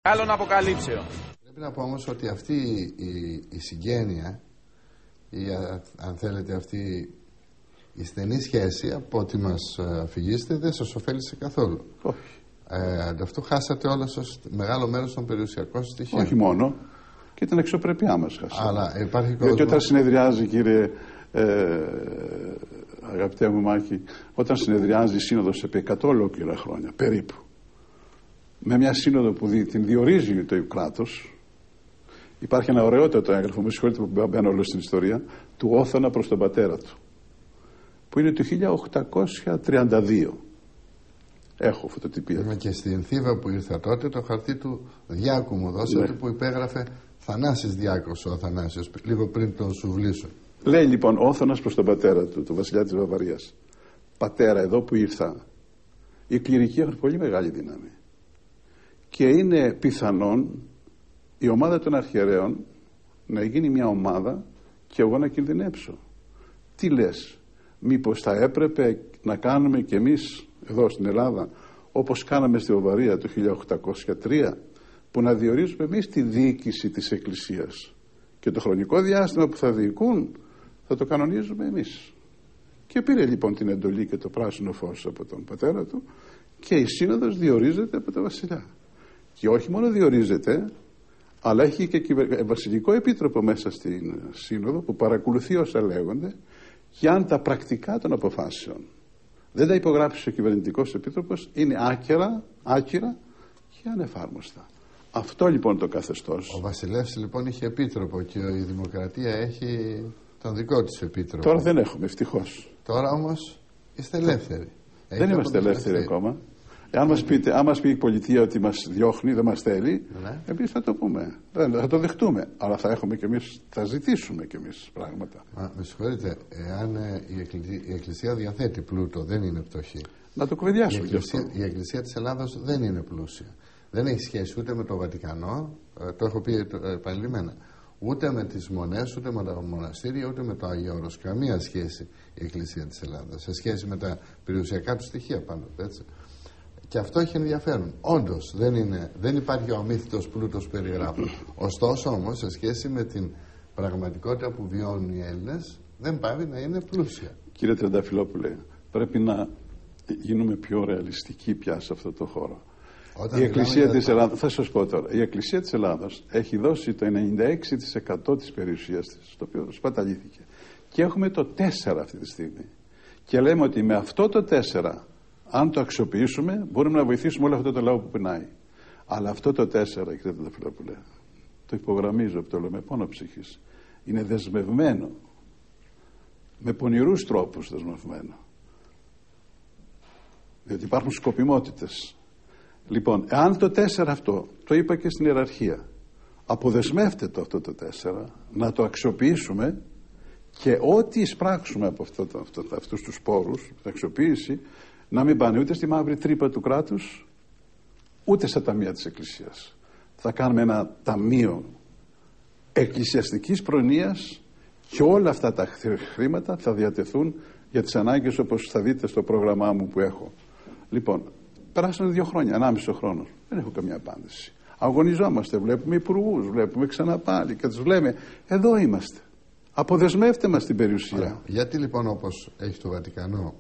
Άλλον αποκαλύψεων. Πρέπει να πω όμως ότι αυτή η συγγένεια ή αν θέλετε αυτή η στενή σχέση από ό,τι μας αφηγήσετε δεν σας ωφέλησε καθόλου. Όχι. Αυτό χάσατε όλα μεγάλο μέρος των περιουσιακών στοιχείων. Όχι μόνο. Και την αξιοπρέπειά μας χάσατε. Αλλά υπάρχει διότι όταν συνεδριάζει, κύριε αγαπητέ μου Μάκη, όταν συνεδριάζει η Σύνοδος επί 100 ολόκληρα χρόνια περίπου, με μια σύνοδο που την διορίζει το κράτος, υπάρχει ένα ωραιότατο έγγραφο, με συγχωρείτε που μπαίνω όλο στην ιστορία, του Όθωνα προς τον πατέρα του, που είναι του 1832. Έχω φωτοτυπία. Είμαι και στην Θήβα που ήρθα τότε, το χαρτί του Διάκου μου δώσατε, ναι, που υπέγραφε Θανάσης Διάκος ο Αθανάσιος, λίγο πριν τον Σουβλήσο. Λέει λοιπόν ο Όθωνας προς τον πατέρα του, τον βασιλιά της Βαβαρίας: πατέρα, εδώ που ήρθα, οι κληρικοί έχουν πολύ μεγάλη δύναμη και είναι πιθανόν η ομάδα των αρχιερέων να γίνει μια ομάδα και εγώ να κινδυνεύσω. Τι λες, μήπως θα έπρεπε να κάνουμε κι εμείς εδώ στην Ελλάδα όπως κάναμε στη Βαβαρία το 1803, που να διορίζουμε εμείς τη διοίκηση της Εκκλησίας και το χρονικό διάστημα που θα διοικούν θα το κανονίζουμε εμείς. Και πήρε λοιπόν την εντολή και το πράσινο φως από τον πατέρα του και η σύνοδος διορίζεται από τον βασιλιά. Και όχι μόνο διορίζεται, αλλά έχει και βασιλικό επίτροπο μέσα στην σύνοδο που παρακολουθεί όσα λέγονται και αν τα πρακτικά των αποφάσεων δεν τα υπογράψει ο κυβερνητικός επίτροπος, είναι άκυρα και ανεφάρμοστα. Αυτό λοιπόν το καθεστώς. Ο βασιλεύς λοιπόν είχε επίτροπο και η δημοκρατία έχει τον δικό της επίτροπο. Τώρα δεν έχουμε, ευτυχώς. Τώρα όμως είστε ελεύθεροι. Δεν είμαστε ελεύθεροι ακόμα. Αν μας πει η πολιτεία ότι μας διώχνει, δεν μας θέλει, ναι, εμείς θα το πούμε. Θα το δεχτούμε. Αλλά θα έχουμε κι εμείς, θα ζητήσουμε κι εμείς πράγματα. Με συγχωρείτε, εάν η Εκκλησία διαθέτει πλούτο, δεν είναι πτωχή. Να το κουβεντιάσουμε γι' αυτό. Η Εκκλησία της Ελλάδος δεν είναι πλούσια. Δεν έχει σχέση ούτε με το Βατικανό, το έχω πει επανειλημμένα, ούτε με τις μονές, ούτε με τα μοναστήρια, ούτε με το Άγιο Όρος. Καμία σχέση η Εκκλησία της Ελλάδας, σε σχέση με τα περιουσιακά του στοιχεία πάντοτε, έτσι. Και αυτό έχει ενδιαφέρον. Όντως δεν υπάρχει ο αμύθιτος πλούτος που περιγράφει. Ωστόσο όμως, σε σχέση με την πραγματικότητα που βιώνουν οι Έλληνες, δεν πάει να είναι πλούσια. Κύριε Τρενταφυλόπουλε, πρέπει να γίνουμε πιο ρεαλιστικοί πια σε αυτό το χώρο. Η Εκκλησία της Ελλάδας, θα σας πω τώρα, η Εκκλησία της Ελλάδος έχει δώσει το 96% της περιουσίας της, το οποίο σπαταλήθηκε. Και έχουμε το 4% αυτή τη στιγμή. Και λέμε ότι με αυτό το 4%, αν το αξιοποιήσουμε, μπορούμε να βοηθήσουμε όλο αυτό το λαό που πεινάει. Αλλά αυτό το 4%, κύριε Τρενταφυλόπουλε, το υπογραμμίζω, το λέω με πόνο ψυχής, είναι δεσμευμένο, με πονηρούς τρόπους δεσμευμένο. Διότι υπάρχουν σκοπιμότητες. Λοιπόν, εάν το 4% αυτό, το είπα και στην ιεραρχία, αποδεσμεύτε το αυτό το 4%, να το αξιοποιήσουμε και ό,τι εισπράξουμε από αυτούς τους πόρους, την αξιοποίηση, να μην πάνε ούτε στη μαύρη τρύπα του κράτους, ούτε στα ταμεία της Εκκλησίας. Θα κάνουμε ένα ταμείο εκκλησιαστικής προνοίας και όλα αυτά τα χρήματα θα διατεθούν για τις ανάγκες, όπως θα δείτε στο πρόγραμμά μου που έχω. Λοιπόν, περάσανε 2 χρόνια, 1,5 χρόνο. Δεν έχω καμία απάντηση. Αγωνιζόμαστε, βλέπουμε υπουργούς, βλέπουμε ξανά πάλι και τους λέμε, εδώ είμαστε. Αποδεσμεύτε μας την περιουσία. Γιατί λοιπόν, όπως έχει το Βατικανό